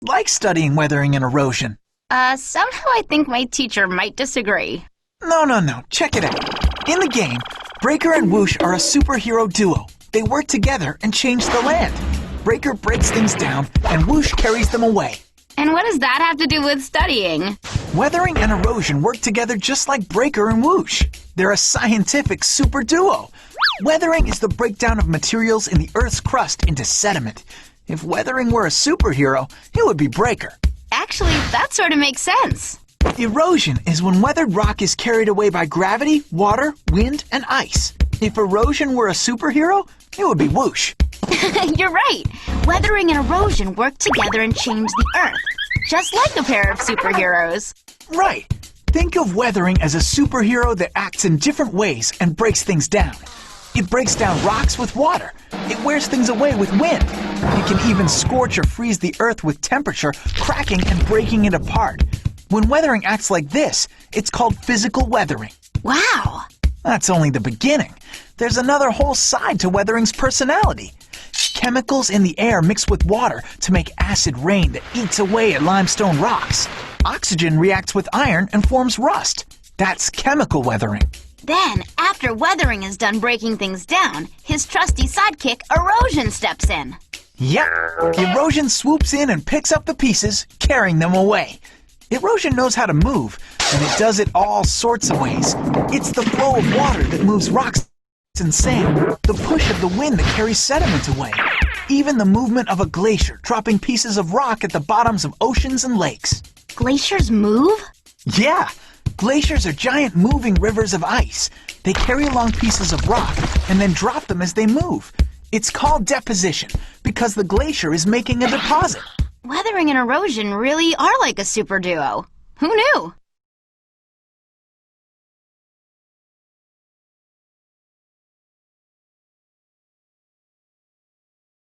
like studying weathering and erosion. Somehow I think my teacher might disagree. No. Check it out. In the game, Breaker and Whoosh are a superhero duo. They work together and change the land. Breaker breaks things down, and Whoosh carries them away. And what does that have to do with studying? Weathering and erosion work together just like Breaker and Whoosh. They're a scientific super duo. Weathering is the breakdown of materials in the Earth's crust into sediment. If weathering were a superhero, it would be Breaker. Actually, that sort of makes sense. Erosion is when weathered rock is carried away by gravity, water, wind, and ice. If erosion were a superhero, it would be Whoosh. You're right. Weathering and erosion work together and change the Earth, just like a pair of superheroes. Right. Think of weathering as a superhero that acts in different ways and breaks things down. It breaks down rocks with water. It wears things away with wind. It can even scorch or freeze the Earth with temperature, cracking and breaking it apart. When weathering acts like this, it's called physical weathering. Wow. That's only the beginning. There's another whole side to weathering's personality. Chemicals in the air mix with water to make acid rain that eats away at limestone rocks. Oxygen reacts with iron and forms rust. That's chemical weathering. Then, after weathering is done breaking things down, his trusty sidekick, Erosion, steps in. Yep, Erosion swoops in and picks up the pieces, carrying them away. Erosion knows how to move, and it does it all sorts of ways. It's the flow of water that moves rocks and sand, the push of the wind that carries sediment away, even the movement of a glacier dropping pieces of rock at the bottoms of oceans and lakes. Glaciers move? Yeah, glaciers are giant moving rivers of ice. They carry along pieces of rock and then drop them as they move. It's called deposition because the glacier is making a deposit. Weathering and erosion really are like a super duo. Who knew?